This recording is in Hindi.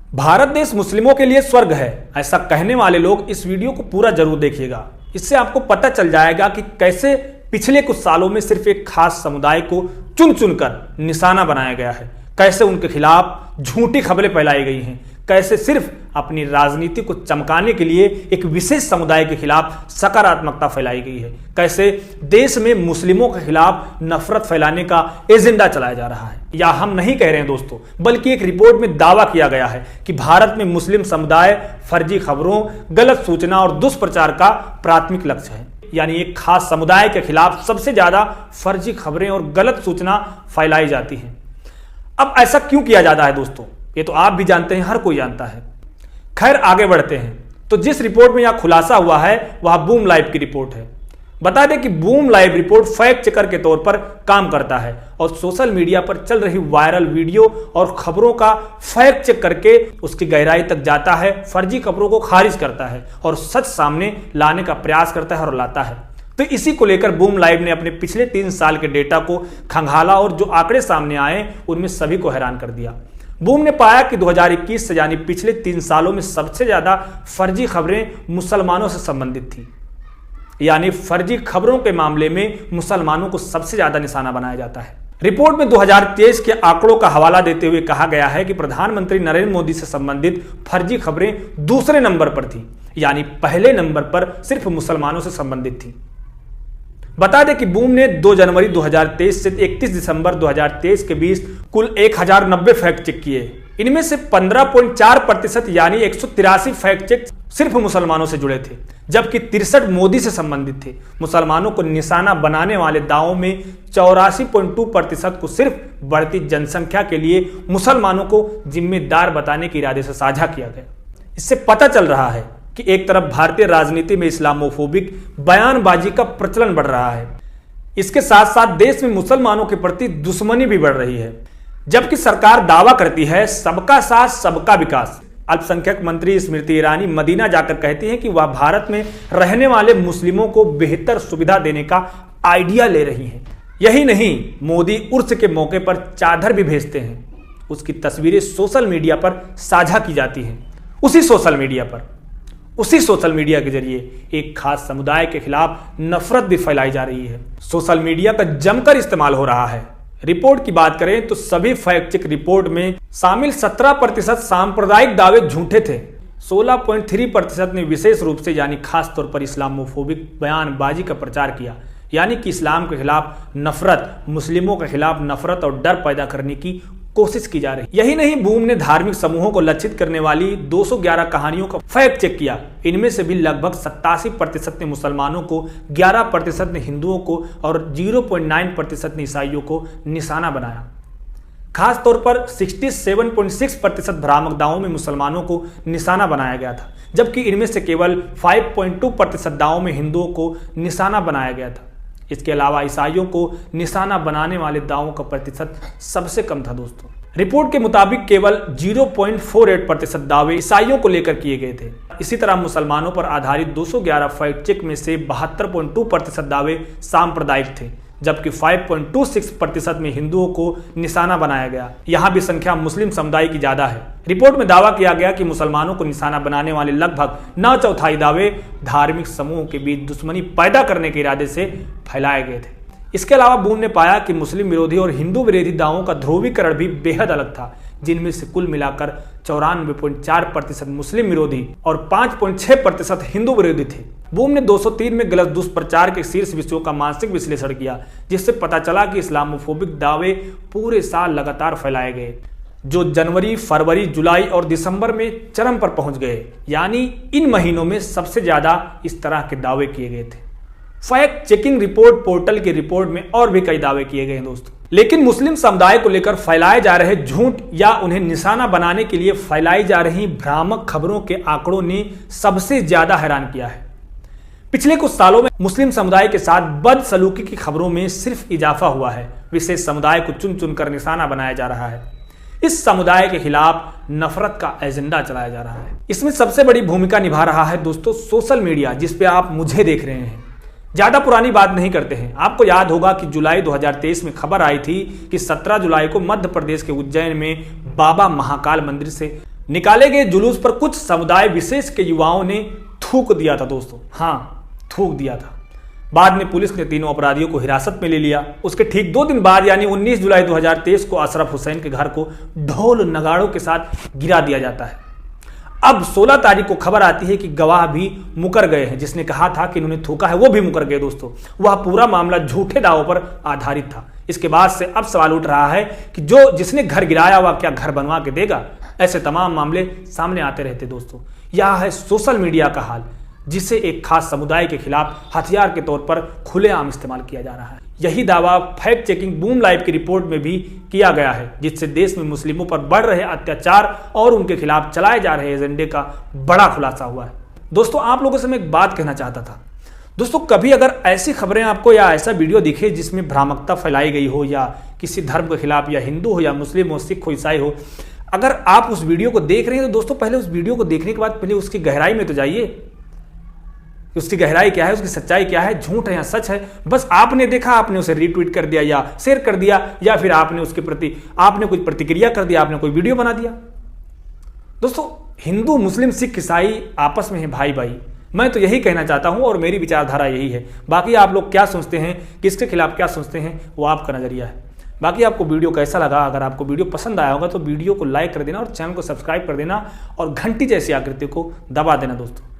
भारत देश मुस्लिमों के लिए स्वर्ग है, ऐसा कहने वाले लोग इस वीडियो को पूरा जरूर देखिएगा। इससे आपको पता चल जाएगा कि कैसे पिछले कुछ सालों में सिर्फ एक खास समुदाय को चुन चुनकर निशाना बनाया गया है, कैसे उनके खिलाफ झूठी खबरें फैलाई गई हैं, कैसे सिर्फ अपनी राजनीति को चमकाने के लिए एक विशेष समुदाय के खिलाफ सकारात्मकता फैलाई गई है, कैसे देश में मुस्लिमों के खिलाफ नफरत फैलाने का एजेंडा चलाया जा रहा है। या हम नहीं कह रहे हैं दोस्तों, बल्कि एक रिपोर्ट में दावा किया गया है कि भारत में मुस्लिम समुदाय फर्जी खबरों, गलत सूचना और दुष्प्रचार का प्राथमिक लक्ष्य है। यानी एक खास समुदाय के खिलाफ सबसे ज्यादा फर्जी खबरें और गलत सूचना फैलाई जाती हैं। अब ऐसा क्यों किया जाता है दोस्तों, ये तो आप भी जानते हैं, हर कोई जानता है। खैर आगे बढ़ते हैं। तो जिस रिपोर्ट में यह खुलासा हुआ है वह बूम लाइव की रिपोर्ट है। बता दें कि boom live report fact checker के तौर पर काम करता है और सोशल मीडिया पर चल रही वायरल वीडियो और खबरों का फैक्ट चेक करके उसकी गहराई तक जाता है, फर्जी खबरों को खारिज करता है और सच सामने लाने का प्रयास करता है और लाता है। तो इसी को लेकर बूम लाइव ने अपने पिछले 3 साल के डेटा को खंगाला और जो आंकड़े सामने आए उनमें सभी को हैरान कर दिया। बूम ने पाया कि 2021 से यानी पिछले 3 सालों में सबसे ज्यादा फर्जी खबरें मुसलमानों से संबंधित थी। यानी फर्जी खबरों के मामले में मुसलमानों को सबसे ज्यादा निशाना बनाया जाता है। रिपोर्ट में 2023 के आंकड़ों का हवाला देते हुए कहा गया है कि प्रधानमंत्री नरेंद्र मोदी से संबंधित फर्जी खबरें दूसरे नंबर पर थी, यानी पहले नंबर पर सिर्फ मुसलमानों से संबंधित थी। बता दें कि बूम ने 2 जनवरी 2023 से 31 दिसंबर 2023 के बीच कुल 1090 फैक्ट चेक किए। इनमें से 15.4% यानी 183 फैक्ट चेक सिर्फ मुसलमानों से जुड़े थे, जबकि 63 मोदी से संबंधित थे। मुसलमानों को निशाना बनाने वाले दावों में 84.2% को सिर्फ बढ़ती जनसंख्या के लिए मुसलमानों को जिम्मेदार बताने के इरादे से साझा किया गया। इससे पता चल रहा है कि एक तरफ भारतीय राजनीति में इस्लामोफोबिक बयानबाजी का प्रचलन बढ़ रहा है, इसके साथ साथ देश में मुसलमानों के प्रति दुश्मनी भी बढ़ रही है। जबकि सरकार दावा करती है सबका साथ सबका विकास, अल्पसंख्यक मंत्री स्मृति ईरानी मदीना जाकर कहती हैं कि वह भारत में रहने वाले मुस्लिमों को बेहतर सुविधा देने का आइडिया ले रही हैं। यही नहीं, मोदी उर्स के मौके पर चादर भी भेजते हैं। उसकी तस्वीरें सोशल मीडिया पर साझा की जाती हैं। उसी सोशल मीडिया के जरिए एक खास समुदाय के खिलाफ नफरत भी फैलाई जा रही है। सोशल मीडिया का जमकर इस्तेमाल हो रहा है। रिपोर्ट की बात करें तो सभी फैक्ट चेक रिपोर्ट में शामिल 17% सांप्रदायिक दावे झूठे थे। 16.3% ने विशेष रूप से यानी खास तौर पर इस्लामोफोबिक बयानबाजी का प्रचार किया, यानी कि इस्लाम के खिलाफ नफरत, मुस्लिमों के खिलाफ नफरत और डर पैदा करने की कोशिश की जा रही। यही नहीं, बूम ने धार्मिक समूहों को लक्षित करने वाली 211 कहानियों का फैक्ट चेक किया। इनमें से भी लगभग 87% ने मुसलमानों को, 11% ने हिंदुओं को और 0.9% ने ईसाइयों को निशाना बनाया। खास तौर पर 67.6% भ्रामक दावों में मुसलमानों को निशाना बनाया गया था, जबकि इनमें से केवल 5.2% दावों में हिंदुओं को निशाना बनाया गया था। इसके अलावा ईसाइयों को निशाना बनाने वाले दावों का प्रतिशत सबसे कम था दोस्तों। रिपोर्ट के मुताबिक केवल 0.48% दावे ईसाइयोयों को लेकर किए गए थे। इसी तरह मुसलमानों पर आधारित 211 फैक्ट चेक में से 72.2% दावे सांप्रदायिक थे, जबकि 5.26% में हिंदुओं को निशाना बनाया गया। यहां भी संख्या मुस्लिम समुदाय की ज्यादा है। रिपोर्ट में दावा किया गया कि मुसलमानों को निशाना बनाने वाले लगभग 9/4 दावे धार्मिक समूहों के बीच दुश्मनी पैदा करने के इरादे से फैलाए गए थे। इसके अलावा बूम ने पाया कि मुस्लिम विरोधी और हिंदू विरोधी दावों का ध्रुवीकरण भी बेहद अलग था, जिनमें से कुल मिलाकर 94.4% मुस्लिम विरोधी और 5.6% हिंदू विरोधी थे। बूम ने 203 में गलत दुष्प्रचार के शीर्ष विषयों का मानसिक विश्लेषण किया, जिससे पता चला कि इस्लामोफोबिक दावे पूरे साल लगातार फैलाए गए, जो जनवरी, फरवरी, जुलाई और दिसंबर में चरम पर पहुंच गए। यानी इन महीनों में सबसे ज्यादा इस तरह के दावे किए गए थे। फैक्ट चेकिंग रिपोर्ट पोर्टल की रिपोर्ट में और भी कई दावे किए गए हैं दोस्तों। लेकिन मुस्लिम समुदाय को लेकर फैलाए जा रहे झूठ या उन्हें निशाना बनाने के लिए फैलाई जा रही भ्रामक खबरों के आंकड़ों ने सबसे ज्यादा हैरान किया है। पिछले कुछ सालों में मुस्लिम समुदाय के साथ बदसलूकी की खबरों में सिर्फ इजाफा हुआ है। विशेष समुदाय को चुन चुनकर निशाना बनाया जा रहा है। इस समुदाय के खिलाफ नफरत का एजेंडा चलाया जा रहा है। इसमें सबसे बड़ी भूमिका निभा रहा है दोस्तों सोशल मीडिया, जिस पे आप मुझे देख रहे हैं। ज्यादा पुरानी बात नहीं करते हैं। आपको याद होगा कि जुलाई 2023 में खबर आई थी कि 17 जुलाई को मध्य प्रदेश के उज्जैन में बाबा महाकाल मंदिर से निकाले गए जुलूस पर कुछ समुदाय विशेष के युवाओं ने थूक दिया था दोस्तों, हाँ थूक दिया था। बाद में पुलिस ने तीनों अपराधियों को हिरासत में ले लिया। उसके ठीक 2 दिन बाद यानी 19 जुलाई 2023 को अशरफ हुसैन के घर को ढोल नगाड़ों के साथ गिरा दिया जाता है। अब 16 तारीख को खबर आती है कि गवाह भी मुकर गए हैं, जिसने कहा था कि इन्होंने थूका है वो भी मुकर गए दोस्तों। वह पूरा मामला झूठे दावों पर आधारित था। इसके बाद से अब सवाल उठ रहा है कि जिसने घर गिराया वह क्या घर बनवा के देगा? ऐसे तमाम मामले सामने आते रहते दोस्तों। यह है सोशल मीडिया का हाल, जिसे एक खास समुदाय के खिलाफ हथियार के तौर पर खुलेआम इस्तेमाल किया जा रहा है। यही दावा फैक्ट चेकिंग बूम लाइव की रिपोर्ट में भी किया गया है, जिससे देश में मुस्लिमों पर बढ़ रहे अत्याचार और उनके खिलाफ चलाए जा रहे एजेंडे का बड़ा खुलासा हुआ है। दोस्तों आप लोगों से मैं एक बात कहना चाहता था दोस्तों, कभी अगर ऐसी खबरें आपको या ऐसा वीडियो दिखे जिसमें भ्रामकता फैलाई गई हो या किसी धर्म के खिलाफ, या हिंदू हो या मुस्लिम हो, सिख हो, ईसाई हो, अगर आप उस वीडियो को देख रहे हैं तो दोस्तों पहले उस वीडियो को देखने के बाद पहले उसकी गहराई में तो जाइए। उसकी गहराई क्या है, उसकी सच्चाई क्या है, झूठ है या सच है। बस आपने देखा, आपने उसे रीट्वीट कर दिया या शेयर कर दिया, या फिर आपने उसके प्रति आपने कुछ प्रतिक्रिया कर दिया, आपने कोई वीडियो बना दिया। दोस्तों हिंदू मुस्लिम सिख ईसाई आपस में है भाई भाई, मैं तो यही कहना चाहता हूं और मेरी विचारधारा यही है। बाकी आप लोग क्या सोचते हैं, किसके खिलाफ क्या सोचते हैं, वो आपका नजरिया है। बाकी आपको वीडियो कैसा लगा? अगर आपको वीडियो पसंद आया होगा तो वीडियो को लाइक कर देना और चैनल को सब्सक्राइब कर देना और घंटी जैसी आकृति को दबा देना दोस्तों।